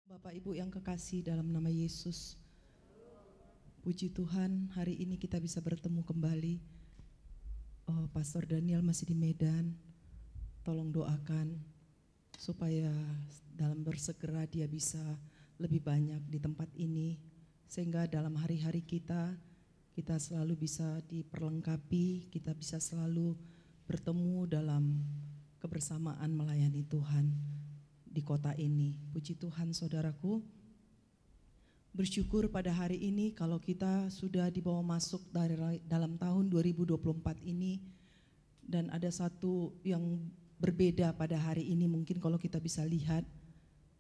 Bapak Ibu yang kekasih dalam nama Yesus, puji Tuhan hari ini kita bisa bertemu kembali. Pastor Daniel masih di Medan, tolong doakan supaya dalam bersegera dia bisa lebih banyak di tempat ini. Sehingga dalam hari-hari kita selalu bisa diperlengkapi, kita bisa selalu bertemu dalam kebersamaan melayani Tuhan di kota ini. Puji Tuhan saudaraku, bersyukur pada hari ini kalau kita sudah dibawa masuk dalam tahun 2024 ini. Dan ada satu yang berbeda pada hari ini, mungkin kalau kita bisa lihat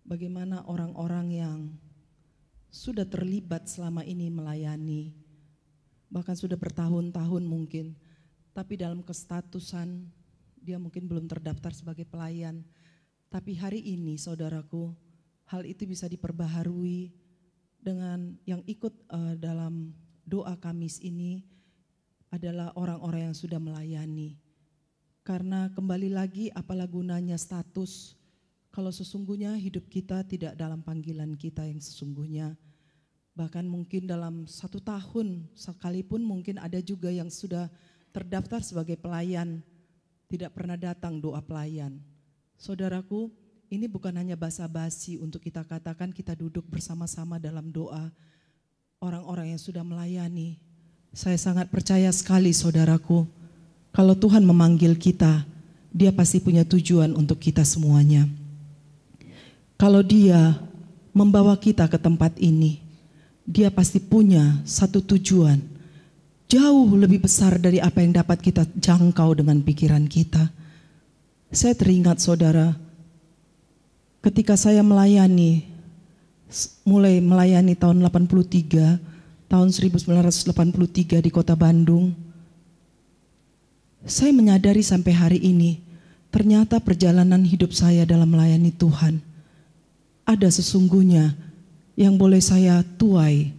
bagaimana orang-orang yang sudah terlibat selama ini melayani, bahkan sudah bertahun-tahun mungkin, tapi dalam kestatusan dia mungkin belum terdaftar sebagai pelayan. Tapi hari ini saudaraku, hal itu bisa diperbaharui dengan yang ikut dalam doa Kamis ini adalah orang-orang yang sudah melayani. Karena kembali lagi, apalah gunanya status kalau sesungguhnya hidup kita tidak dalam panggilan kita yang sesungguhnya. Bahkan mungkin dalam 1 tahun sekalipun mungkin ada juga yang sudah terdaftar sebagai pelayan, tidak pernah datang doa pelayan. Saudaraku, ini bukan hanya basa-basi untuk kita katakan kita duduk bersama-sama dalam doa orang-orang yang sudah melayani. Saya sangat percaya sekali saudaraku, kalau Tuhan memanggil kita, Dia pasti punya tujuan untuk kita semuanya. Kalau Dia membawa kita ke tempat ini, Dia pasti punya satu tujuan jauh lebih besar dari apa yang dapat kita jangkau dengan pikiran kita. Saya teringat saudara, ketika saya mulai melayani tahun 83, tahun 1983 di kota Bandung, saya menyadari sampai hari ini, ternyata perjalanan hidup saya dalam melayani Tuhan, ada sesungguhnya yang boleh saya tuai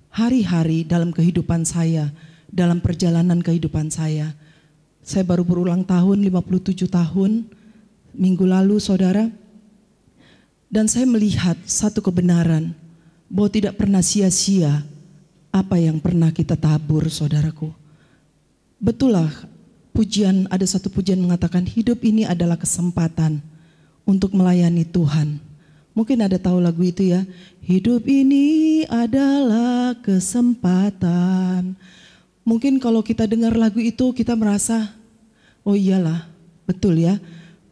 hari-hari dalam kehidupan saya, dalam perjalanan kehidupan saya. Saya baru berulang tahun, 57 tahun, minggu lalu saudara. Dan saya melihat satu kebenaran, bahwa tidak pernah sia-sia apa yang pernah kita tabur saudaraku. Betullah ada satu pujian mengatakan hidup ini adalah kesempatan untuk melayani Tuhan. Mungkin ada tahu lagu itu ya, hidup ini adalah kesempatan. Mungkin kalau kita dengar lagu itu kita merasa, oh iyalah, betul ya.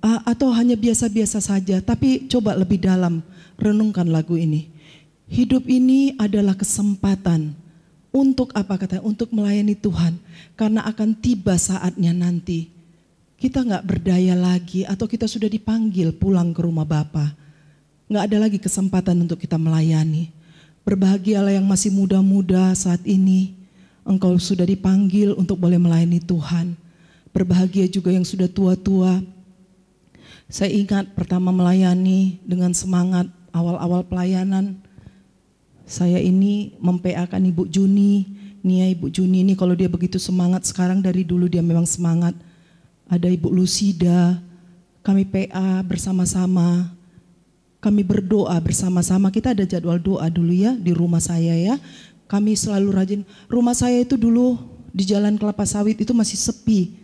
Atau hanya biasa-biasa saja, tapi coba lebih dalam renungkan lagu ini. Hidup ini adalah kesempatan untuk apa katanya? Untuk melayani Tuhan. Karena akan tiba saatnya nanti kita gak berdaya lagi atau kita sudah dipanggil pulang ke rumah Bapa. Gak ada lagi kesempatan untuk kita melayani. Berbahagialah yang masih muda-muda saat ini. Engkau sudah dipanggil untuk boleh melayani Tuhan. Berbahagia juga yang sudah tua-tua. Saya ingat pertama melayani dengan semangat awal-awal pelayanan. Saya ini mem-PA-kan Ibu Juni. Nia Ibu Juni ini kalau dia begitu semangat, sekarang dari dulu dia memang semangat. Ada Ibu Lucida, kami PA bersama-sama. Kami berdoa bersama-sama, kita ada jadwal doa dulu ya di rumah saya ya. Kami selalu rajin, rumah saya itu dulu di Jalan Kelapa Sawit itu masih sepi.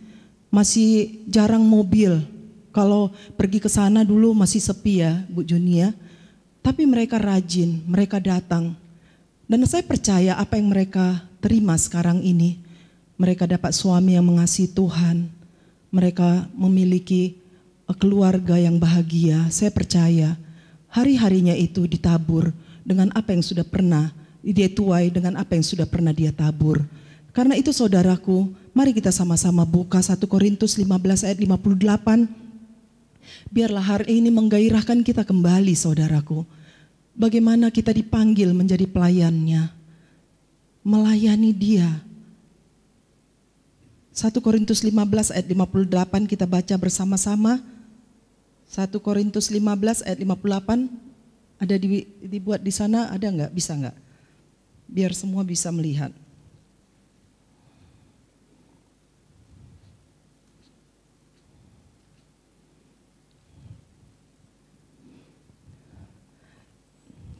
Masih jarang mobil. Kalau pergi ke sana dulu masih sepi ya Bu Juni ya. Tapi mereka rajin, mereka datang. Dan saya percaya apa yang mereka terima sekarang ini. Mereka dapat suami yang mengasihi Tuhan. Mereka memiliki keluarga yang bahagia. Saya percaya hari-harinya itu ditabur dengan apa yang sudah pernah dia tuai, dengan apa yang sudah pernah dia tabur. Karena itu saudaraku, mari kita sama-sama buka 1 Korintus 15 ayat 58. Biarlah hari ini menggairahkan kita kembali saudaraku. Bagaimana kita dipanggil menjadi pelayannya. Melayani dia. 1 Korintus 15 ayat 58 kita baca bersama-sama. 1 Korintus 15 ayat 58. Ada dibuat di sana, ada enggak? Bisa enggak? Biar semua bisa melihat.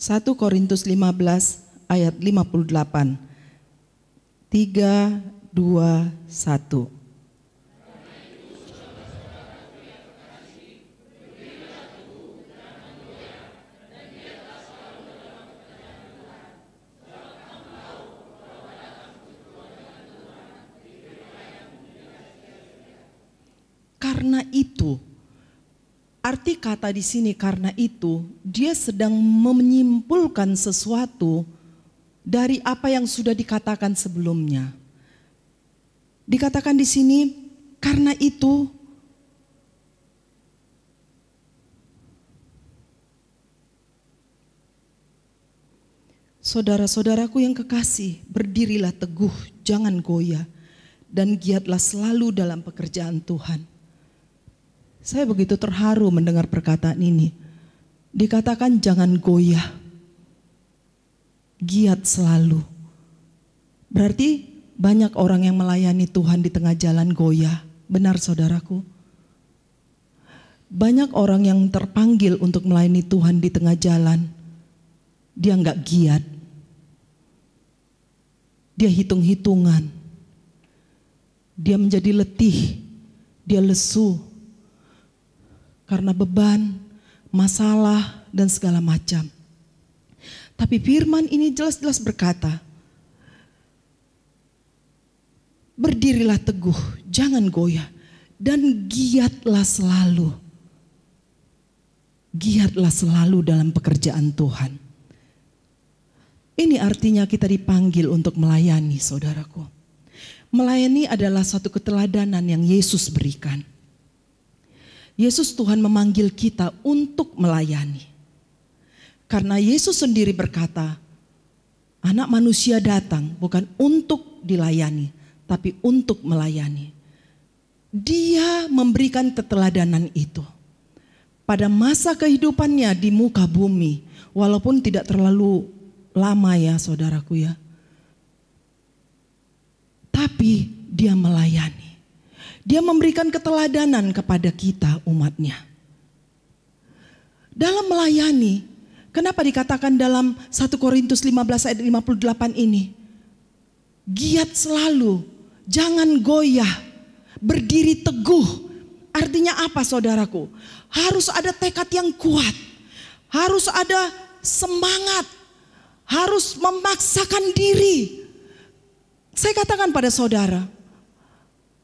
1 Korintus 15 ayat 58. 3, 2, 1. Karena itu, arti kata di sini karena itu, dia sedang menyimpulkan sesuatu dari apa yang sudah dikatakan sebelumnya. Dikatakan di sini, karena itu, saudara-saudaraku yang kekasih, berdirilah teguh, jangan goyah, dan giatlah selalu dalam pekerjaan Tuhan. Saya begitu terharu mendengar perkataan ini. Dikatakan jangan goyah, giat selalu. Berarti banyak orang yang melayani Tuhan di tengah jalan goyah. Benar saudaraku? Banyak orang yang terpanggil untuk melayani Tuhan di tengah jalan. Dia enggak giat. Dia hitung-hitungan. Dia menjadi letih. Dia lesu. Karena beban, masalah, dan segala macam. Tapi firman ini jelas-jelas berkata, berdirilah teguh, jangan goyah, dan giatlah selalu. Giatlah selalu dalam pekerjaan Tuhan. Ini artinya kita dipanggil untuk melayani, saudaraku. Melayani adalah satu keteladanan yang Yesus berikan. Yesus Tuhan memanggil kita untuk melayani. Karena Yesus sendiri berkata, Anak manusia datang bukan untuk dilayani, tapi untuk melayani. Dia memberikan keteladanan itu. Pada masa kehidupannya di muka bumi, walaupun tidak terlalu lama ya saudaraku ya. Tapi dia melayani. Dia memberikan keteladanan kepada kita umatnya. Dalam melayani, kenapa dikatakan dalam 1 Korintus 15 ayat 58 ini? Giat selalu, jangan goyah, berdiri teguh. Artinya apa saudaraku? Harus ada tekad yang kuat. Harus ada semangat. Harus memaksakan diri. Saya katakan pada saudara,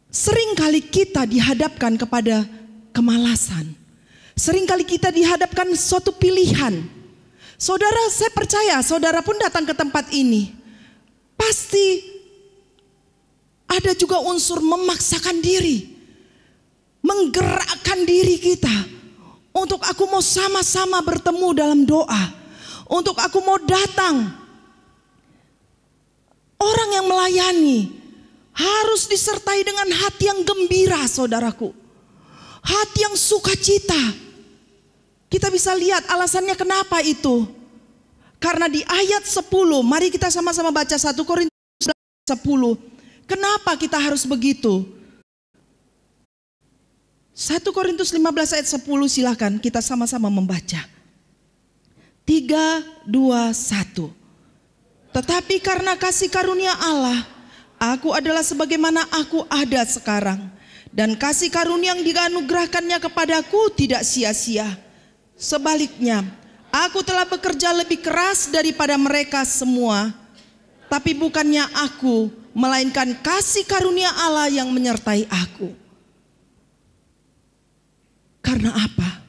seringkali kita dihadapkan kepada kemalasan. Seringkali kita dihadapkan suatu pilihan. Saudara, saya percaya saudara pun datang ke tempat ini. Pasti ada juga unsur memaksakan diri. Menggerakkan diri kita. Untuk aku mau sama-sama bertemu dalam doa. Untuk aku mau datang. Orang yang melayani harus disertai dengan hati yang gembira saudaraku. Hati yang sukacita. Kita bisa lihat alasannya kenapa itu. Karena di ayat 10, mari kita sama-sama baca 1 Korintus 10. Kenapa kita harus begitu? 1 Korintus 15 ayat 10 silakan kita sama-sama membaca. 3, 2, 1. Tetapi karena kasih karunia Allah, aku adalah sebagaimana aku ada sekarang. Dan kasih karunia yang dianugerahkannya kepadaku tidak sia-sia. Sebaliknya, aku telah bekerja lebih keras daripada mereka semua. Tapi bukannya aku, melainkan kasih karunia Allah yang menyertai aku. Karena apa?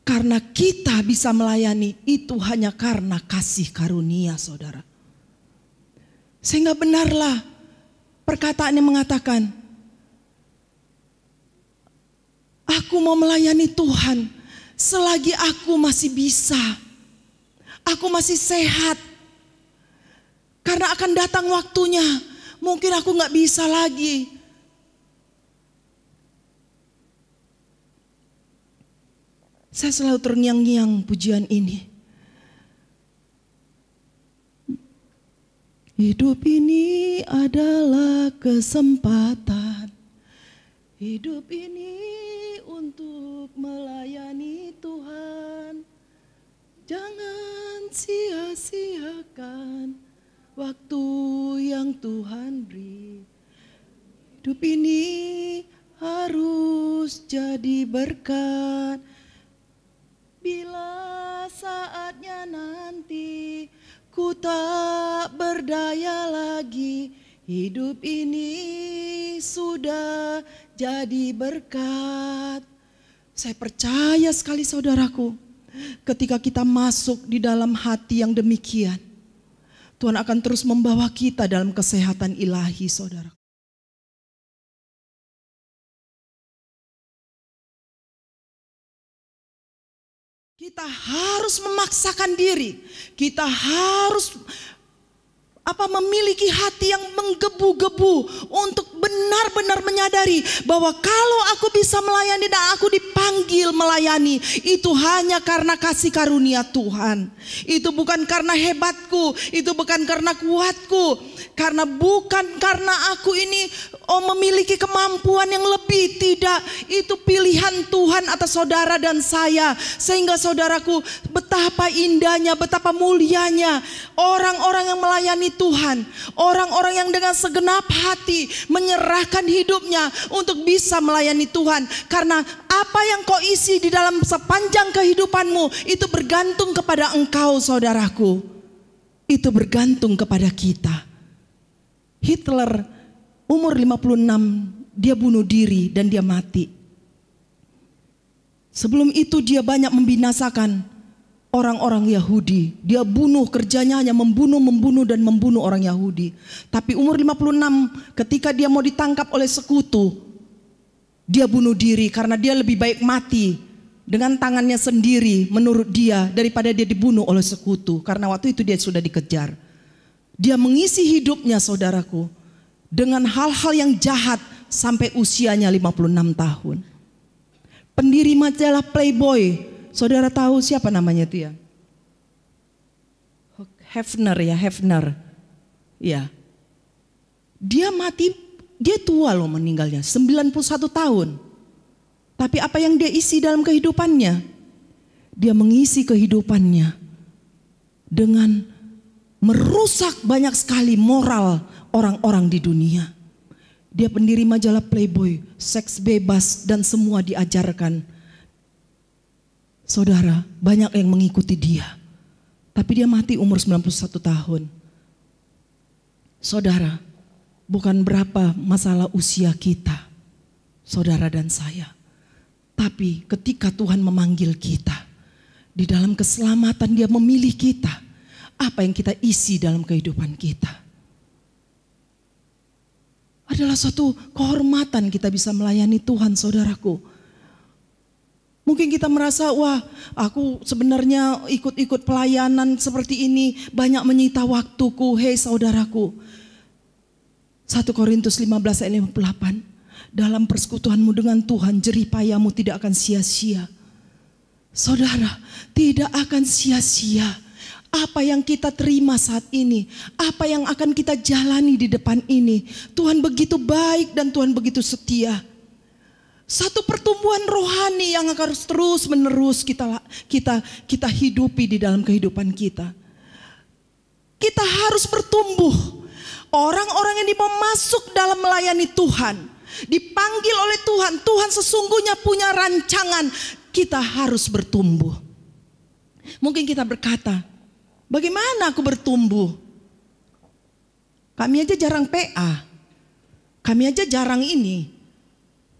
Karena kita bisa melayani itu hanya karena kasih karunia saudara. Sehingga benarlah perkataan yang mengatakan, aku mau melayani Tuhan selagi aku masih bisa. Aku masih sehat. Karena akan datang waktunya, mungkin aku gak bisa lagi. Saya selalu terngiang-ngiang pujian ini. Hidup ini adalah kesempatan. Hidup ini untuk melayani Tuhan. Jangan sia-siakan waktu yang Tuhan beri. Hidup ini harus jadi berkat. Bila saatnya nanti ku tak berdaya lagi, hidup ini sudah jadi berkat. Saya percaya sekali saudaraku, ketika kita masuk di dalam hati yang demikian, Tuhan akan terus membawa kita dalam kesehatan ilahi, saudara. Kita harus memaksakan diri. Kita harus memiliki hati yang menggebu-gebu untuk benar-benar menyadari bahwa kalau aku bisa melayani dan aku dipanggil melayani, itu hanya karena kasih karunia Tuhan. Itu bukan karena hebatku, itu bukan karena kuatku, karena bukan karena aku ini memiliki kemampuan yang lebih, tidak. Itu pilihan Tuhan atas saudara dan saya. Sehingga saudaraku, betapa indahnya, betapa mulianya orang-orang yang melayani Tuhan, orang-orang yang dengan segenap hati menyerahkan hidupnya untuk bisa melayani Tuhan. Karena apa yang kau isi di dalam sepanjang kehidupanmu itu bergantung kepada engkau, saudaraku. Itu bergantung kepada kita. Hitler umur 56 dia bunuh diri dan dia mati. Sebelum itu dia banyak membinasakan orang-orang Yahudi. Dia bunuh, kerjanya hanya membunuh dan membunuh orang Yahudi. Tapi umur 56 ketika dia mau ditangkap oleh sekutu, dia bunuh diri karena dia lebih baik mati dengan tangannya sendiri menurut dia daripada dia dibunuh oleh sekutu. Karena waktu itu dia sudah dikejar. Dia mengisi hidupnya, saudaraku, dengan hal-hal yang jahat sampai usianya 56 tahun. Pendiri majalah Playboy, saudara tahu siapa namanya itu ya? Hefner. Ya. Dia mati, dia tua loh meninggalnya, 91 tahun. Tapi apa yang dia isi dalam kehidupannya? Dia mengisi kehidupannya dengan merusak banyak sekali moral orang-orang di dunia. Dia pendiri majalah Playboy, seks bebas dan semua diajarkan. Saudara, banyak yang mengikuti dia. Tapi dia mati umur 91 tahun. Saudara, bukan berapa masalah usia kita, saudara dan saya. Tapi ketika Tuhan memanggil kita, di dalam keselamatan dia memilih kita. Apa yang kita isi dalam kehidupan kita adalah suatu kehormatan kita bisa melayani Tuhan, saudaraku. Mungkin kita merasa, wah, aku sebenarnya ikut-ikut pelayanan seperti ini banyak menyita waktuku. Hei saudaraku, 1 Korintus 15 ayat 58, dalam persekutuanmu dengan Tuhan jerih payahmu tidak akan sia-sia. Saudara, tidak akan sia-sia. Apa yang kita terima saat ini, apa yang akan kita jalani di depan ini, Tuhan begitu baik dan Tuhan begitu setia. Satu pertumbuhan rohani yang harus terus menerus kita hidupi di dalam kehidupan kita. Kita harus bertumbuh. Orang-orang yang mau masuk dalam melayani Tuhan, dipanggil oleh Tuhan, Tuhan sesungguhnya punya rancangan. Kita harus bertumbuh. Mungkin kita berkata, bagaimana aku bertumbuh? Kami aja jarang PA. Kami aja jarang ini.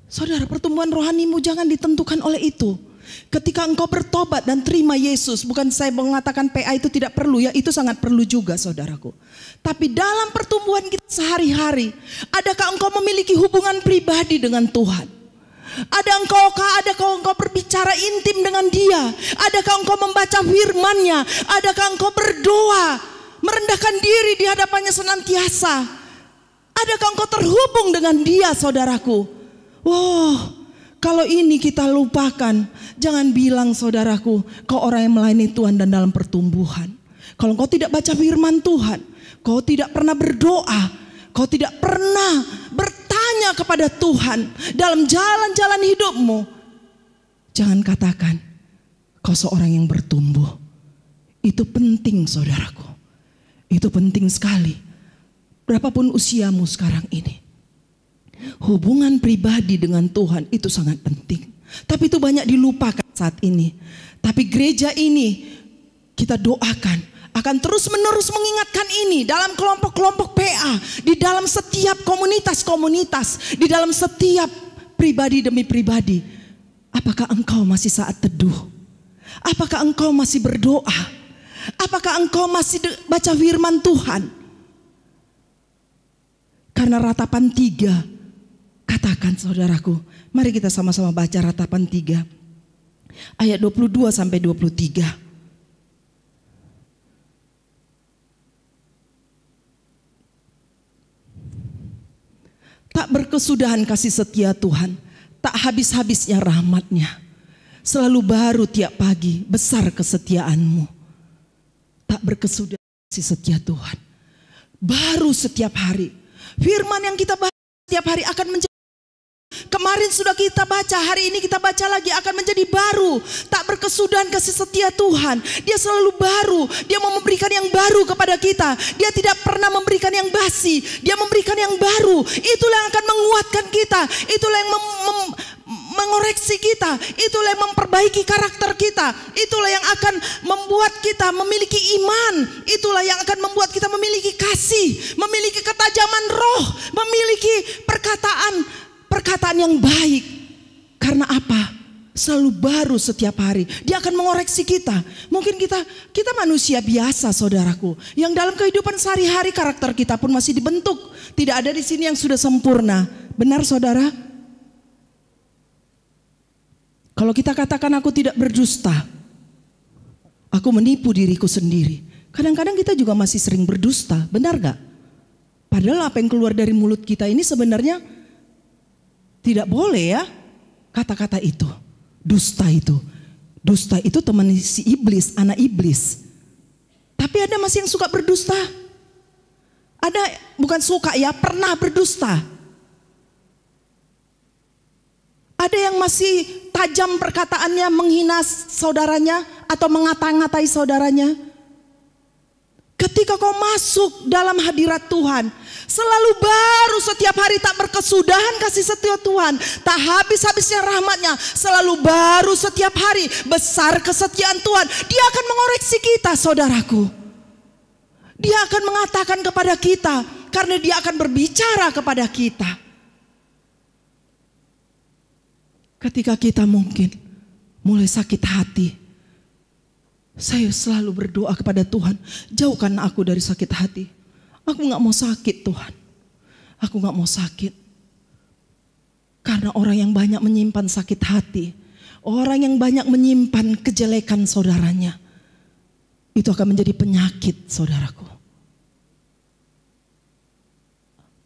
Saudara, pertumbuhan rohanimu jangan ditentukan oleh itu. Ketika engkau bertobat dan terima Yesus, bukan saya mengatakan PA itu tidak perlu ya, itu sangat perlu juga saudaraku. Tapi dalam pertumbuhan kita sehari-hari, adakah engkau memiliki hubungan pribadi dengan Tuhan? Adakah engkau berbicara intim dengan dia? Adakah engkau membaca firman-Nya? Adakah engkau berdoa, merendahkan diri di hadapannya senantiasa? Adakah engkau terhubung dengan dia, saudaraku? Wow, kalau ini kita lupakan, jangan bilang saudaraku, kau orang yang melayani Tuhan dan dalam pertumbuhan. Kalau engkau tidak baca firman Tuhan, kau tidak pernah berdoa, kau tidak pernah bertanya kepada Tuhan dalam jalan-jalan hidupmu, jangan katakan kau seorang yang bertumbuh. Itu penting saudaraku. Itu penting sekali. Berapapun usiamu sekarang ini. Hubungan pribadi dengan Tuhan itu sangat penting. Tapi itu banyak dilupakan saat ini. Tapi gereja ini kita doakan akan terus menerus mengingatkan ini dalam kelompok-kelompok PA, di dalam setiap komunitas-komunitas, di dalam setiap pribadi demi pribadi. Apakah engkau masih saat teduh? Apakah engkau masih berdoa? Apakah engkau masih baca firman Tuhan? Karena ratapan 3, katakan saudaraku, mari kita sama-sama baca ratapan 3 ayat 22 sampai 23. Tak berkesudahan kasih setia Tuhan, tak habis-habisnya rahmat-Nya. Selalu baru tiap pagi, besar kesetiaanmu. Tak berkesudahan kasih setia Tuhan, baru setiap hari. Firman yang kita baca setiap hari akan menjadi, kemarin sudah kita baca, hari ini kita baca lagi, akan menjadi baru. Tak berkesudahan kasih setia Tuhan. Dia selalu baru. Dia mau memberikan yang baru kepada kita. Dia tidak pernah memberikan yang basi. Dia memberikan yang baru. Itulah yang akan menguatkan kita. Itulah yang mengoreksi kita. Itulah yang memperbaiki karakter kita. Itulah yang akan membuat kita memiliki iman. Itulah yang akan membuat kita memiliki kasih, memiliki ketajaman roh, memiliki perkataan yang baik. Karena apa? Selalu baru setiap hari. Dia akan mengoreksi kita. Mungkin kita manusia biasa saudaraku, yang dalam kehidupan sehari-hari karakter kita pun masih dibentuk. Tidak ada di sini yang sudah sempurna. Benar saudara? Kalau kita katakan aku tidak berdusta, aku menipu diriku sendiri. Kadang-kadang kita juga masih sering berdusta. Benar gak? Padahal apa yang keluar dari mulut kita ini sebenarnya tidak boleh ya, kata-kata itu. Dusta itu. Dusta itu teman si iblis, anak iblis. Tapi ada masih yang suka berdusta. Ada, bukan suka ya, pernah berdusta. Ada yang masih tajam perkataannya, menghina saudaranya atau mengata-ngatai saudaranya. Ketika kau masuk dalam hadirat Tuhan, selalu baru setiap hari, tak berkesudahan kasih setia Tuhan, tak habis-habisnya rahmat-Nya, selalu baru setiap hari, besar kesetiaan Tuhan. Dia akan mengoreksi kita saudaraku. Dia akan mengatakan kepada kita, karena Dia akan berbicara kepada kita. Ketika kita mungkin mulai sakit hati, saya selalu berdoa kepada Tuhan, jauhkan aku dari sakit hati. Aku gak mau sakit Tuhan. Aku gak mau sakit. Karena orang yang banyak menyimpan sakit hati, orang yang banyak menyimpan kejelekan saudaranya, itu akan menjadi penyakit saudaraku.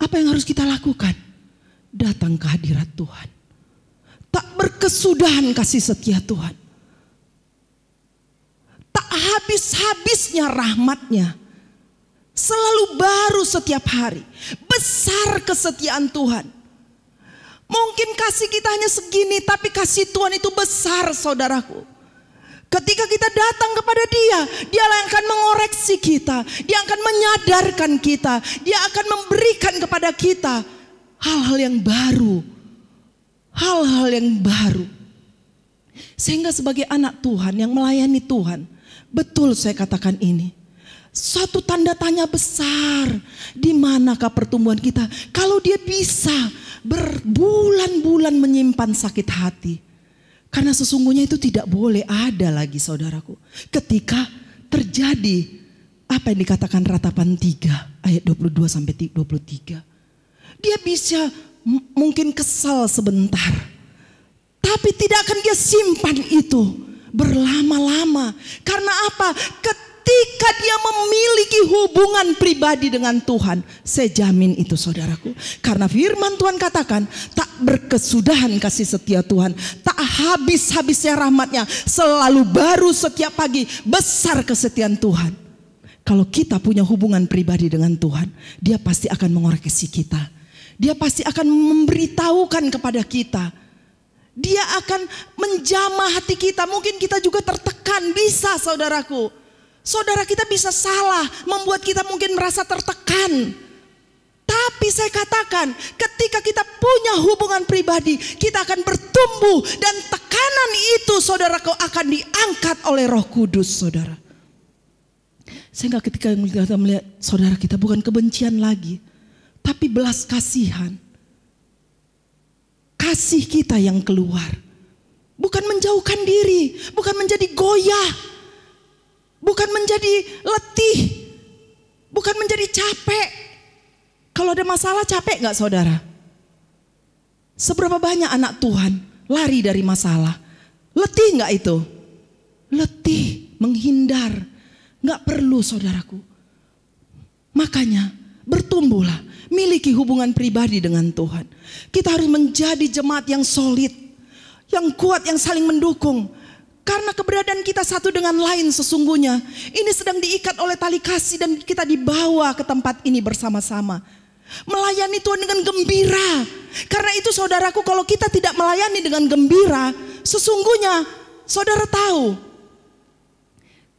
Apa yang harus kita lakukan? Datang ke hadirat Tuhan. Tak berkesudahan kasih setia Tuhan. Tak habis-habisnya rahmat-Nya. Selalu baru setiap hari. Besar kesetiaan Tuhan. Mungkin kasih kita hanya segini, tapi kasih Tuhan itu besar saudaraku. Ketika kita datang kepada Dia, Dialah yang akan mengoreksi kita. Dia akan menyadarkan kita. Dia akan memberikan kepada kita hal-hal yang baru. Hal-hal yang baru. Sehingga sebagai anak Tuhan yang melayani Tuhan, betul saya katakan ini, suatu tanda tanya besar. Di manakah pertumbuhan kita? Kalau dia bisa berbulan-bulan menyimpan sakit hati. Karena sesungguhnya itu tidak boleh ada lagi saudaraku. Ketika terjadi apa yang dikatakan ratapan 3 ayat 22 sampai 23. Dia bisa mungkin kesal sebentar, tapi tidak akan dia simpan itu berlama-lama. Karena apa? Ketika dia memiliki hubungan pribadi dengan Tuhan, saya jamin itu saudaraku. Karena firman Tuhan katakan, tak berkesudahan kasih setia Tuhan, tak habis-habisnya rahmat-Nya, selalu baru setiap pagi, besar kesetiaan Tuhan. Kalau kita punya hubungan pribadi dengan Tuhan, Dia pasti akan mengoreksi kita. Dia pasti akan memberitahukan kepada kita. Dia akan menjamah hati kita. Mungkin kita juga tertekan, bisa saudaraku. Saudara, kita bisa salah, membuat kita mungkin merasa tertekan. Tapi saya katakan, ketika kita punya hubungan pribadi, kita akan bertumbuh. Dan tekanan itu, saudara, akan diangkat oleh Roh Kudus, saudara. Sehingga ketika kita melihat saudara kita bukan kebencian lagi, tapi belas kasihan. Kasih kita yang keluar. Bukan menjauhkan diri, bukan menjadi goyah. Bukan menjadi letih, bukan menjadi capek. Kalau ada masalah capek gak saudara? Seberapa banyak anak Tuhan lari dari masalah? Letih gak itu? Letih, menghindar. Gak perlu saudaraku. Makanya bertumbuhlah, miliki hubungan pribadi dengan Tuhan. Kita harus menjadi jemaat yang solid, yang kuat, yang saling mendukung. Karena keberadaan kita satu dengan lain sesungguhnya ini sedang diikat oleh tali kasih dan kita dibawa ke tempat ini bersama-sama. Melayani Tuhan dengan gembira. Karena itu saudaraku, kalau kita tidak melayani dengan gembira, sesungguhnya saudara tahu,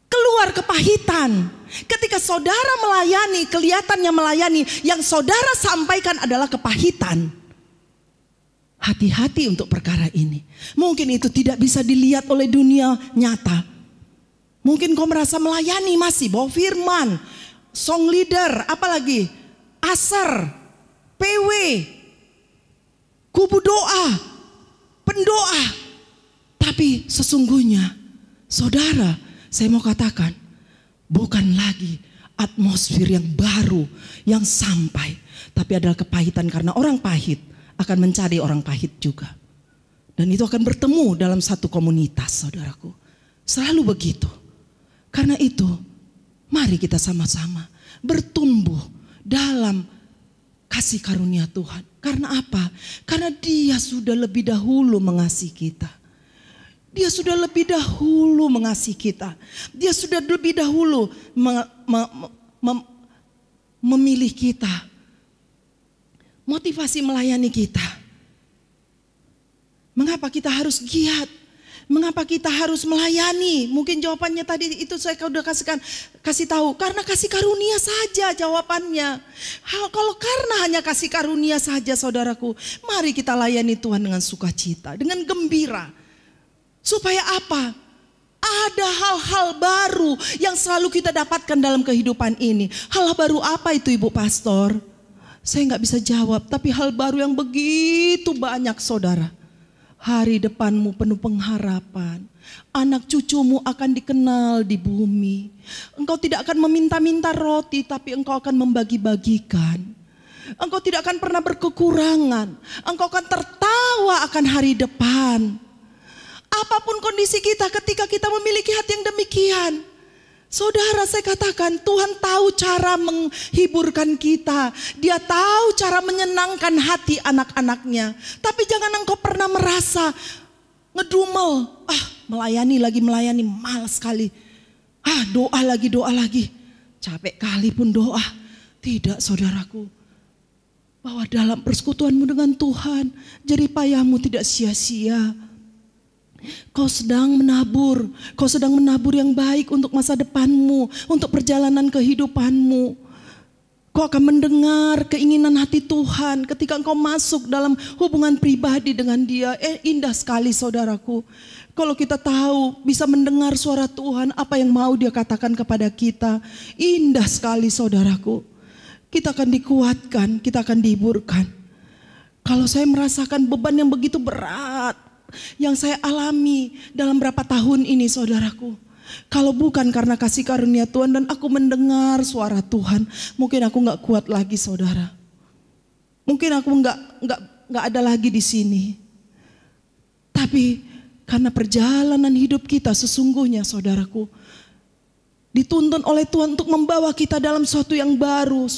keluar kepahitan. Ketika saudara melayani, kelihatannya melayani, yang saudara sampaikan adalah kepahitan. Hati-hati untuk perkara ini. Mungkin itu tidak bisa dilihat oleh dunia nyata. Mungkin kau merasa melayani masih bawa firman, song leader, apalagi asar, PW, kubu doa, pendoa. Tapi sesungguhnya saudara, saya mau katakan, bukan lagi atmosfer yang baru yang sampai, tapi adalah kepahitan. Karena orang pahit akan mencari orang pahit juga. Dan itu akan bertemu dalam satu komunitas, saudaraku. Selalu begitu. Karena itu, mari kita sama-sama bertumbuh dalam kasih karunia Tuhan. Karena apa? Karena Dia sudah lebih dahulu mengasihi kita. Dia sudah lebih dahulu mengasihi kita. Dia sudah lebih dahulu memilih kita. Motivasi melayani kita. Mengapa kita harus giat? Mengapa kita harus melayani? Mungkin jawabannya tadi itu saya sudah kasih tahu. Karena kasih karunia saja jawabannya. Kalau karena hanya kasih karunia saja saudaraku, mari kita layani Tuhan dengan sukacita, dengan gembira. Supaya apa? Ada hal-hal baru yang selalu kita dapatkan dalam kehidupan ini. Hal baru apa itu Ibu Pastor? Saya nggak bisa jawab, tapi hal baru yang begitu banyak saudara. Hari depanmu penuh pengharapan. Anak cucumu akan dikenal di bumi. Engkau tidak akan meminta-minta roti, tapi engkau akan membagi-bagikan. Engkau tidak akan pernah berkekurangan. Engkau akan tertawa akan hari depan. Apapun kondisi kita ketika kita memiliki hati yang demikian. Saudara, saya katakan Tuhan tahu cara menghiburkan kita. Dia tahu cara menyenangkan hati anak-anaknya. Tapi jangan engkau pernah merasa ngedumel. Melayani, malas sekali. Doa lagi. Capek kali pun doa. Tidak saudaraku. Bahwa dalam persekutuanmu dengan Tuhan, jerih payahmu tidak sia-sia. Kau sedang menabur yang baik untuk masa depanmu, untuk perjalanan kehidupanmu. Kau akan mendengar keinginan hati Tuhan ketika engkau masuk dalam hubungan pribadi dengan Dia. Indah sekali saudaraku. Kalau kita tahu bisa mendengar suara Tuhan, apa yang mau Dia katakan kepada kita. Indah sekali saudaraku. Kita akan dikuatkan, kita akan dihiburkan. Kalau saya merasakan beban yang begitu berat yang saya alami dalam berapa tahun ini saudaraku, kalau bukan karena kasih karunia Tuhan dan aku mendengar suara Tuhan, mungkin aku gak kuat lagi saudara. Mungkin aku gak ada lagi di sini. Tapi karena perjalanan hidup kita sesungguhnya saudaraku dituntun oleh Tuhan untuk membawa kita dalam sesuatu yang baru.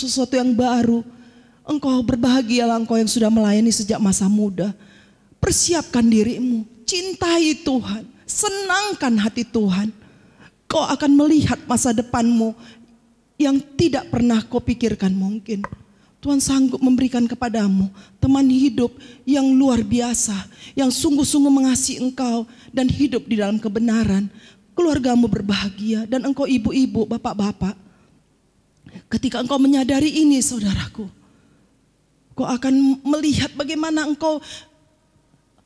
Engkau berbahagialah engkau yang sudah melayani sejak masa muda. Persiapkan dirimu, cintai Tuhan, senangkan hati Tuhan. Kau akan melihat masa depanmu yang tidak pernah kau pikirkan mungkin. Tuhan sanggup memberikan kepadamu teman hidup yang luar biasa, yang sungguh-sungguh mengasihi engkau dan hidup di dalam kebenaran. keluargamu berbahagia, dan engkau ibu-ibu, bapak-bapak, ketika engkau menyadari ini saudaraku, kau akan melihat bagaimana engkau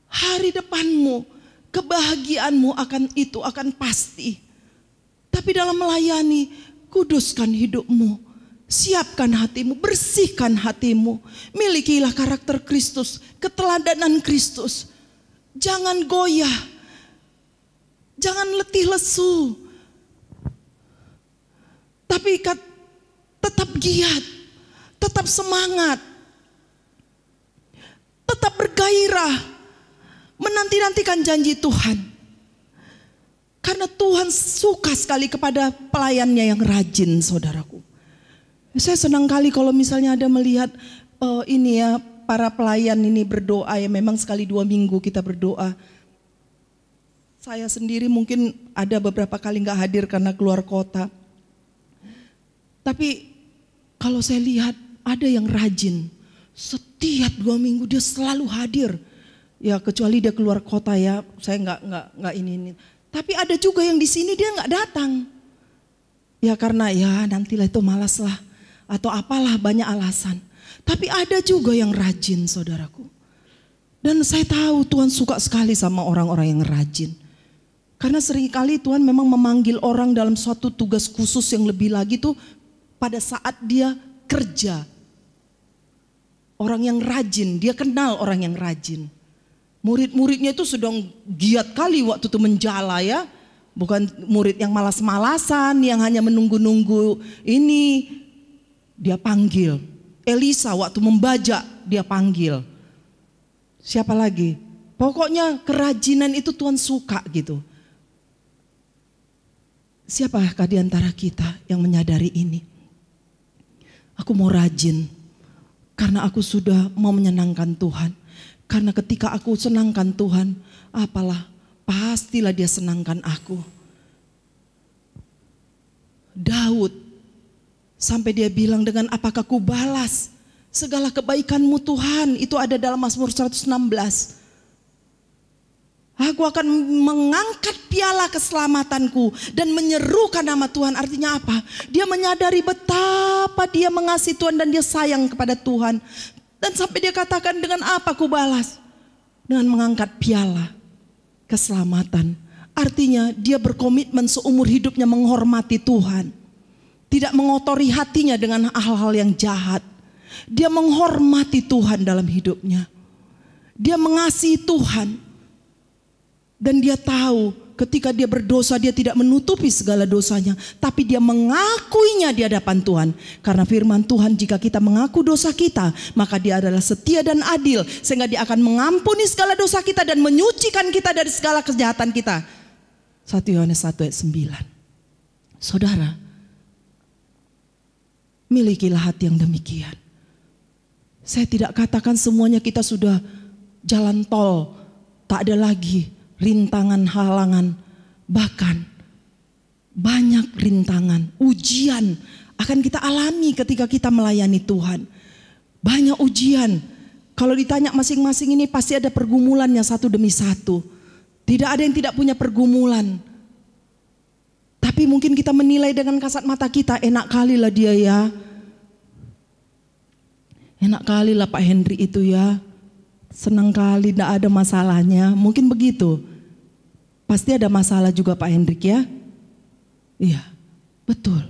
hari depanmu, kebahagiaanmu akan pasti. Tapi dalam melayani, kuduskan hidupmu, siapkan hatimu, bersihkan hatimu, milikilah karakter Kristus, keteladanan Kristus. Jangan goyah, jangan letih lesu, tapi tetap giat, tetap semangat, tetap bergairah, menanti-nantikan janji Tuhan. Karena Tuhan suka sekali kepada pelayannya yang rajin, saudaraku. Saya senang kali kalau misalnya ada melihat ini ya, para pelayan ini berdoa ya, memang sekali 2 minggu kita berdoa. Saya sendiri mungkin ada beberapa kali gak hadir karena keluar kota. Tapi kalau saya lihat ada yang rajin, setiap 2 minggu dia selalu hadir. Ya kecuali dia keluar kota ya, saya nggak ini. Tapi ada juga yang di sini dia nggak datang. Ya karena ya nantilah itu malas lah, atau apalah, banyak alasan. Tapi ada juga yang rajin, saudaraku. Dan saya tahu Tuhan suka sekali sama orang-orang yang rajin. Karena seringkali Tuhan memang memanggil orang dalam suatu tugas khusus yang lebih lagi tuh pada saat dia kerja. Orang yang rajin, dia kenal orang yang rajin. Murid-muridnya itu sedang giat kali waktu itu menjala ya. Bukan murid yang malas-malasan, yang hanya menunggu-nunggu ini. Dia panggil. Elisa waktu membajak dia panggil. Siapa lagi? Pokoknya kerajinan itu Tuhan suka gitu. Siapakah di antara kita yang menyadari ini? Aku mau rajin karena aku sudah mau menyenangkan Tuhan. Karena ketika aku senangkan Tuhan, apalah, pastilah dia senangkan aku. Daud sampai dia bilang, dengan apakah ku balas segala kebaikanmu Tuhan? Itu ada dalam Mazmur 116. Aku akan mengangkat piala keselamatanku dan menyerukan nama Tuhan. Artinya apa? Dia menyadari betapa dia mengasihi Tuhan dan dia sayang kepada Tuhan. Dan sampai dia katakan, dengan apa ku balas? Dengan mengangkat piala keselamatan. Artinya dia berkomitmen seumur hidupnya menghormati Tuhan. Tidak mengotori hatinya dengan hal-hal yang jahat. Dia menghormati Tuhan dalam hidupnya. Dia mengasihi Tuhan. Dan dia tahu ketika dia berdosa dia tidak menutupi segala dosanya. Tapi dia mengakuinya di hadapan Tuhan. Karena firman Tuhan, jika kita mengaku dosa kita, maka dia adalah setia dan adil. Sehingga dia akan mengampuni segala dosa kita dan menyucikan kita dari segala kejahatan kita. 1 Yohanes 1 ayat 9. Saudara, milikilah hati yang demikian. Saya tidak katakan semuanya kita sudah jalan tol, tak ada lagi rintangan, halangan, bahkan banyak rintangan, ujian akan kita alami ketika kita melayani Tuhan. Banyak ujian. Kalau ditanya masing-masing ini pasti ada pergumulannya satu demi satu. Tidak ada yang tidak punya pergumulan. Tapi mungkin kita menilai dengan kasat mata kita, enak kali lah dia ya. Enak kali lah Pak Henry itu ya. Senang kali, tidak ada masalahnya. Mungkin begitu. Pasti ada masalah juga Pak Hendrik ya. Iya, betul.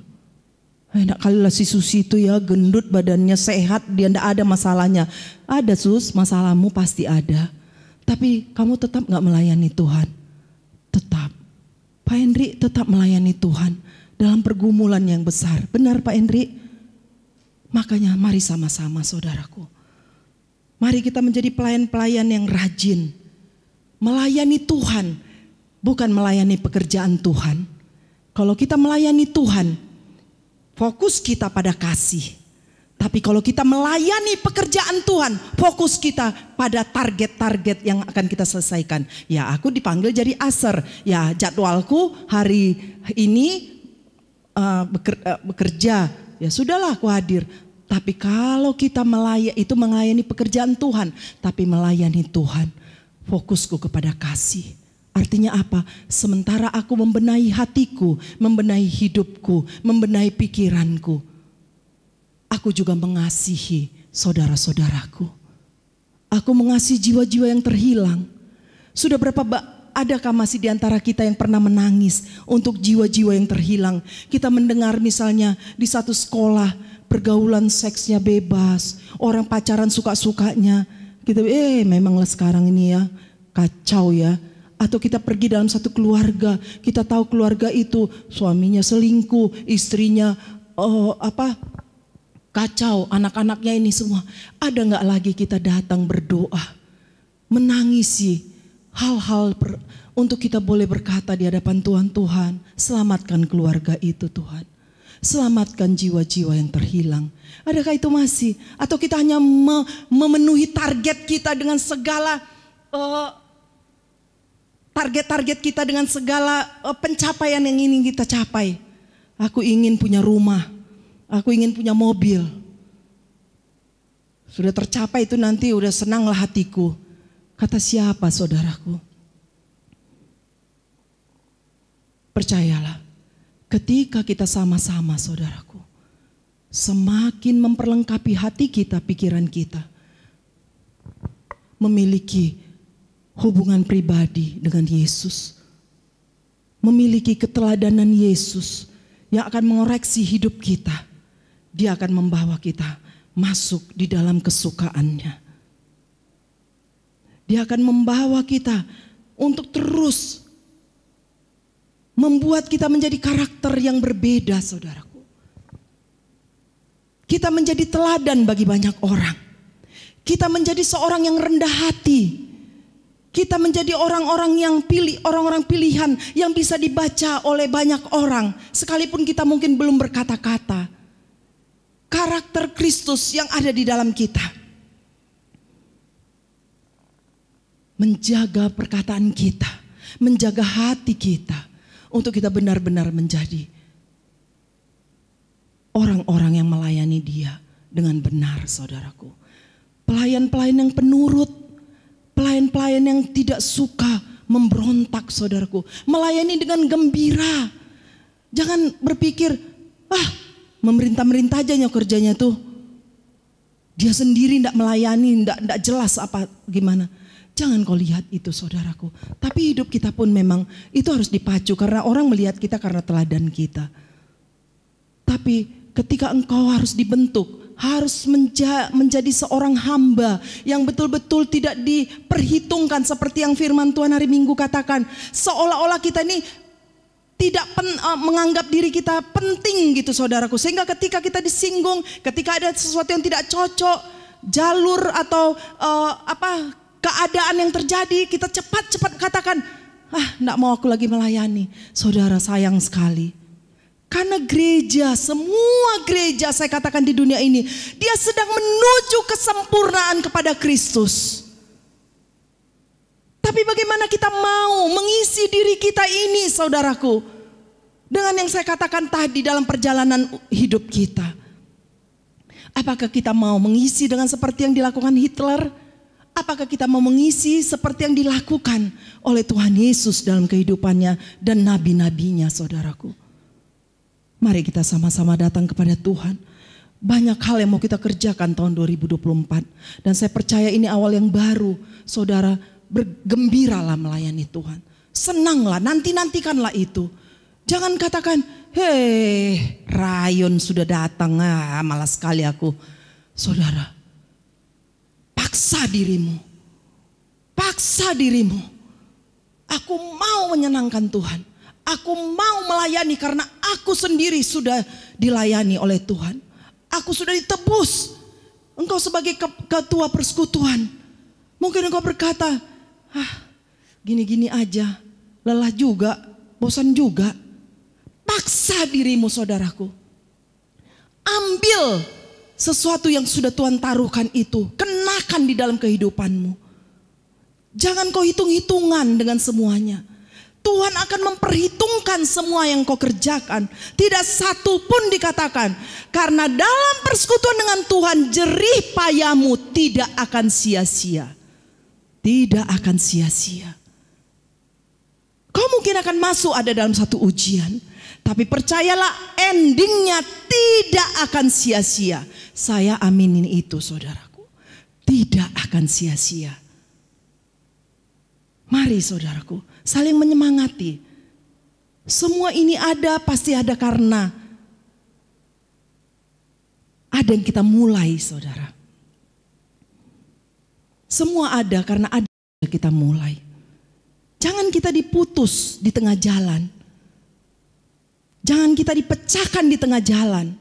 Enak kali lah si Susi itu ya, gendut badannya, sehat, dia tidak ada masalahnya. Ada Sus, masalahmu pasti ada. Tapi kamu tetap gak melayani Tuhan. Tetap. Pak Hendrik tetap melayani Tuhan dalam pergumulan yang besar. Benar Pak Hendrik? Makanya mari sama-sama saudaraku. Mari kita menjadi pelayan-pelayan yang rajin. Melayani Tuhan, bukan melayani pekerjaan Tuhan. Kalau kita melayani Tuhan, fokus kita pada kasih. Tapi kalau kita melayani pekerjaan Tuhan, fokus kita pada target-target yang akan kita selesaikan. Ya aku dipanggil jadi aser. Ya jadwalku hari ini bekerja. Ya sudahlah aku hadir. Tapi kalau kita melayani pekerjaan Tuhan, tapi melayani Tuhan, fokusku kepada kasih. Artinya apa? Sementara aku membenahi hatiku, membenahi hidupku, membenahi pikiranku, aku juga mengasihi saudara-saudaraku. Aku mengasihi jiwa-jiwa yang terhilang. Sudah berapa adakah masih di antara kita yang pernah menangis untuk jiwa-jiwa yang terhilang? Kita mendengar misalnya di satu sekolah pergaulan seksnya bebas, orang pacaran suka-sukanya. Kita memanglah sekarang ini ya kacau ya. Atau kita pergi dalam satu keluarga, kita tahu keluarga itu suaminya selingkuh, istrinya kacau, anak-anaknya ini semua. Ada nggak lagi kita datang berdoa, menangisi hal-hal untuk kita boleh berkata di hadapan Tuhan, Tuhan selamatkan keluarga itu Tuhan. Selamatkan jiwa-jiwa yang terhilang. Adakah itu masih? Atau kita hanya memenuhi target kita dengan segala target-target kita dengan segala pencapaian yang ingin kita capai. Aku ingin punya rumah. Aku ingin punya mobil. Sudah tercapai itu nanti udah senanglah hatiku. Kata siapa saudaraku? Percayalah, ketika kita sama-sama saudaraku, semakin memperlengkapi hati kita, pikiran kita, memiliki hubungan pribadi dengan Yesus, memiliki keteladanan Yesus yang akan mengoreksi hidup kita. Dia akan membawa kita masuk di dalam kesukaannya. Dia akan membawa kita untuk terus membuat kita menjadi karakter yang berbeda saudaraku. Kita menjadi teladan bagi banyak orang. Kita menjadi seorang yang rendah hati. Kita menjadi orang-orang pilihan yang bisa dibaca oleh banyak orang. Sekalipun kita mungkin belum berkata-kata. Karakter Kristus yang ada di dalam kita. Menjaga perkataan kita. Menjaga hati kita. Untuk kita benar-benar menjadi orang-orang yang melayani Dia dengan benar saudaraku. Pelayan-pelayan yang penurut. Pelayan-pelayan yang tidak suka memberontak saudaraku. Melayani dengan gembira. Jangan berpikir, memerintah-merintah aja kerjanya tuh. Dia sendiri tidak melayani, tidak jelas apa gimana. Jangan kau lihat itu saudaraku. Tapi hidup kita pun memang itu harus dipacu. Karena orang melihat kita karena teladan kita. Tapi ketika engkau harus dibentuk, harus menjadi seorang hamba yang betul-betul tidak diperhitungkan seperti yang firman Tuhan hari Minggu katakan. Seolah-olah kita ini tidak menganggap diri kita penting gitu saudaraku. Sehingga ketika kita disinggung, ketika ada sesuatu yang tidak cocok, jalur atau keadaan yang terjadi, kita cepat-cepat katakan, enggak mau aku lagi melayani. Saudara sayang sekali. Karena gereja, semua gereja saya katakan di dunia ini, dia sedang menuju kesempurnaan kepada Kristus. Tapi bagaimana kita mau mengisi diri kita ini saudaraku, dengan yang saya katakan tadi dalam perjalanan hidup kita. Apakah kita mau mengisi dengan seperti yang dilakukan Hitler? Apakah kita mau mengisi seperti yang dilakukan oleh Tuhan Yesus dalam kehidupannya dan nabi-nabinya saudaraku? Mari kita sama-sama datang kepada Tuhan. Banyak hal yang mau kita kerjakan tahun 2024. Dan saya percaya ini awal yang baru. Saudara, bergembiralah melayani Tuhan. Senanglah, nantikanlah itu. Jangan katakan, Rayon sudah datang, malas sekali aku. Saudara, paksa dirimu. Paksa dirimu. Aku mau menyenangkan Tuhan. Aku mau melayani karena aku sendiri sudah dilayani oleh Tuhan. Aku sudah ditebus. Engkau sebagai ketua persekutuan. Mungkin engkau berkata, gini-gini aja. Lelah juga, bosan juga. Paksa dirimu saudaraku. Ambil sesuatu yang sudah Tuhan taruhkan itu. Kenakan di dalam kehidupanmu. Jangan kau hitung-hitungan dengan semuanya. Tuhan akan memperhitungkan semua yang kau kerjakan. Tidak satu pun dikatakan. Karena dalam persekutuan dengan Tuhan, jerih payahmu tidak akan sia-sia. Tidak akan sia-sia. Kau mungkin akan masuk ada dalam satu ujian, tapi percayalah endingnya tidak akan sia-sia. Saya aminin itu saudaraku. Tidak akan sia-sia. Mari saudaraku, saling menyemangati. Semua ini ada, pasti ada karena ada yang kita mulai, saudara. Semua ada karena ada yang kita mulai. Jangan kita diputus di tengah jalan. Jangan kita dipecahkan di tengah jalan.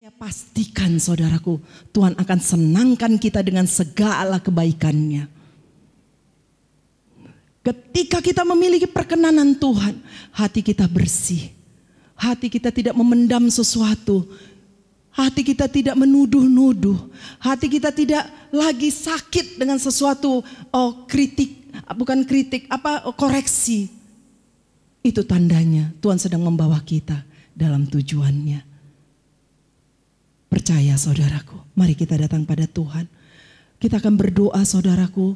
Ya, pastikan saudaraku, Tuhan akan senangkan kita dengan segala kebaikannya. Ketika kita memiliki perkenanan Tuhan, hati kita bersih. Hati kita tidak memendam sesuatu. Hati kita tidak menuduh-nuduh. Hati kita tidak lagi sakit dengan sesuatu koreksi. Itu tandanya Tuhan sedang membawa kita dalam tujuannya. Percaya saudaraku, mari kita datang pada Tuhan. Kita akan berdoa saudaraku.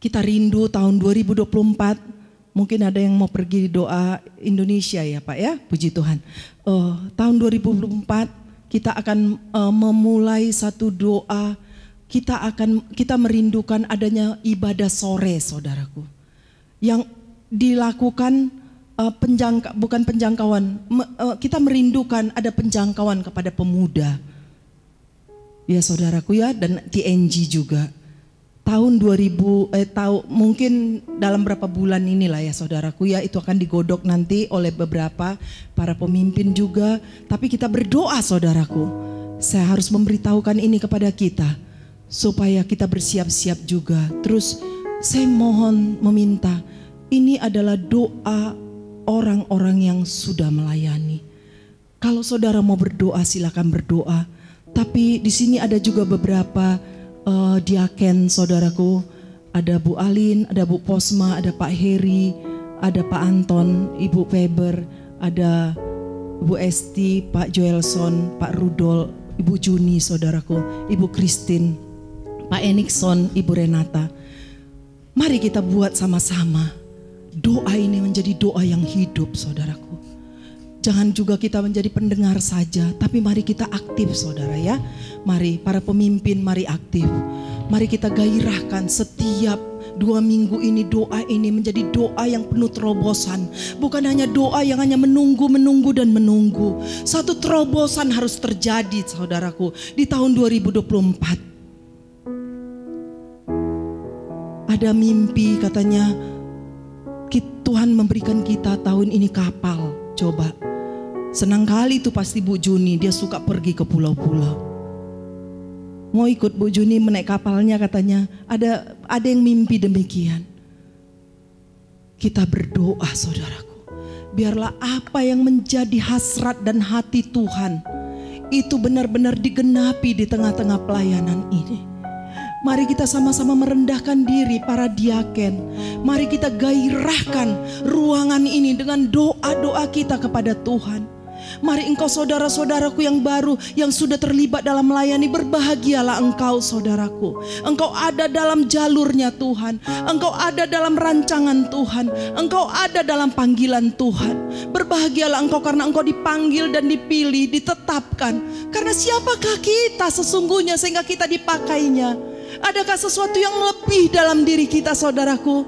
Kita rindu tahun 2024. Mungkin ada yang mau pergi doa Indonesia ya Pak ya, puji Tuhan. Tahun 2024 kita akan memulai satu doa. Kita merindukan adanya ibadah sore saudaraku. Yang dilakukan kita merindukan ada penjangkauan kepada pemuda. Ya saudaraku ya, dan TNG juga. Tahun 2000 mungkin dalam berapa bulan inilah ya saudaraku ya, itu akan digodok nanti oleh beberapa para pemimpin juga. Tapi kita berdoa saudaraku. Saya harus memberitahukan ini kepada kita supaya kita bersiap-siap juga. Terus saya mohon meminta, ini adalah doa orang-orang yang sudah melayani. Kalau saudara mau berdoa silakan berdoa. Tapi di sini ada juga beberapa diaken saudaraku. Ada Bu Alin, ada Bu Posma, ada Pak Heri, ada Pak Anton, Ibu Weber, ada Bu Esti, Pak Joelson, Pak Rudol, Ibu Juni saudaraku, Ibu Christine, Pak Enikson, Ibu Renata. Mari kita buat sama-sama. Doa ini menjadi doa yang hidup saudaraku. Jangan juga kita menjadi pendengar saja, tapi mari kita aktif saudara ya. Mari para pemimpin mari aktif. Mari kita gairahkan setiap 2 minggu ini, doa ini menjadi doa yang penuh terobosan. Bukan hanya doa yang hanya menunggu dan menunggu. Satu terobosan harus terjadi saudaraku di tahun 2024. Ada mimpi katanya, Tuhan memberikan kita tahun ini kapal. Coba, senang kali itu pasti Bu Juni, dia suka pergi ke pulau-pulau. Mau ikut Bu Juni menaik kapalnya katanya. Ada yang mimpi demikian. Kita berdoa saudaraku, biarlah apa yang menjadi hasrat dan hati Tuhan itu benar-benar digenapi di tengah-tengah pelayanan ini. Mari kita sama-sama merendahkan diri para diaken. Mari kita gairahkan ruangan ini dengan doa-doa kita kepada Tuhan. Mari engkau saudara-saudaraku yang baru, yang sudah terlibat dalam melayani, berbahagialah engkau saudaraku. Engkau ada dalam jalurnya Tuhan. Engkau ada dalam rancangan Tuhan. Engkau ada dalam panggilan Tuhan. Berbahagialah engkau karena engkau dipanggil dan dipilih, ditetapkan. Karena siapakah kita sesungguhnya sehingga kita dipakainya? Adakah sesuatu yang lebih dalam diri kita saudaraku?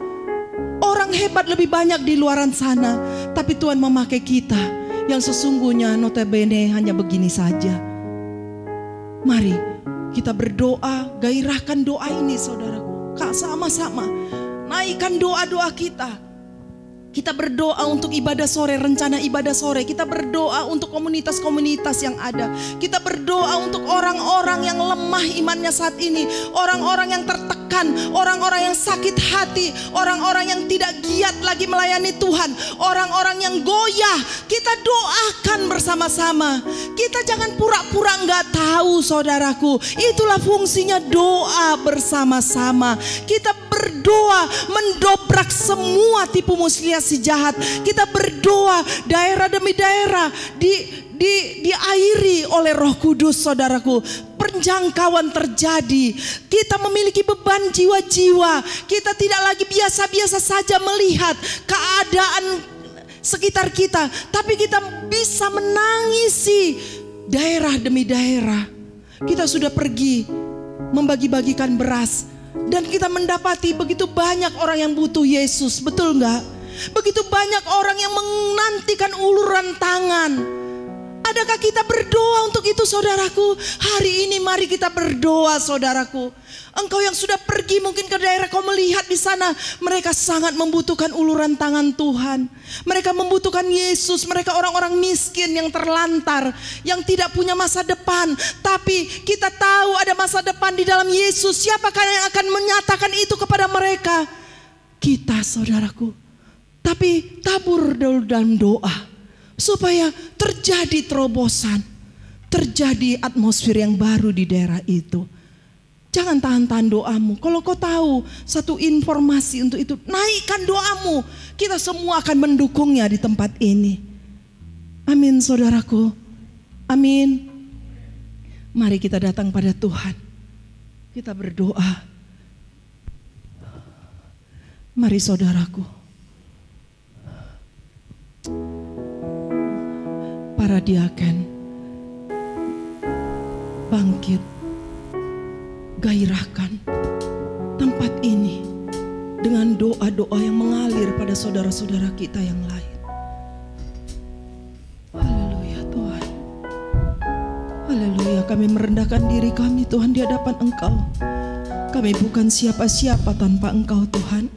Orang hebat lebih banyak di luaran sana, tapi Tuhan memakai kita yang sesungguhnya notabene hanya begini saja. Mari kita berdoa, gairahkan doa ini saudaraku. Kak, sama-sama naikkan doa-doa kita. Kita berdoa untuk ibadah sore, rencana ibadah sore. Kita berdoa untuk komunitas-komunitas yang ada. Kita berdoa untuk orang-orang yang lemah imannya saat ini. Orang-orang yang tertekan, orang-orang yang sakit hati, orang-orang yang tidak giat lagi melayani Tuhan, orang-orang yang goyah. Kita doakan bersama-sama. Kita jangan pura-pura nggak tahu, saudaraku. Itulah fungsinya doa bersama-sama. Kita berdoa mendobrak semua tipu muslihat si jahat. Kita berdoa daerah demi daerah diairi oleh Roh Kudus, saudaraku. Penjangkauan terjadi. Kita memiliki beban jiwa-jiwa. Kita tidak lagi biasa-biasa saja melihat keadaan sekitar kita, tapi kita bisa menangisi daerah demi daerah. Kita sudah pergi membagi-bagikan beras, dan kita mendapati begitu banyak orang yang butuh Yesus, betul nggak? Begitu banyak orang yang menantikan uluran tangan. Adakah kita berdoa untuk itu, saudaraku? Hari ini mari kita berdoa, saudaraku. Engkau yang sudah pergi mungkin ke daerah, kau melihat di sana mereka sangat membutuhkan uluran tangan Tuhan. Mereka membutuhkan Yesus. Mereka orang-orang miskin yang terlantar, yang tidak punya masa depan. Tapi kita tahu ada masa depan di dalam Yesus. Siapakah yang akan menyatakan itu kepada mereka? Kita, saudaraku. Tapi tabur dulu dalam doa, supaya terjadi terobosan, terjadi atmosfer yang baru di daerah itu. Jangan tahan-tahan doamu. Kalau kau tahu satu informasi untuk itu, naikkan doamu. Kita semua akan mendukungnya di tempat ini. Amin, saudaraku. Amin. Mari kita datang pada Tuhan. Kita berdoa. Mari, saudaraku. Para diaken, bangkit, gairahkan tempat ini dengan doa-doa yang mengalir pada saudara-saudara kita yang lain. Haleluya Tuhan. Haleluya, kami merendahkan diri kami Tuhan di hadapan Engkau. Kami bukan siapa-siapa tanpa Engkau Tuhan.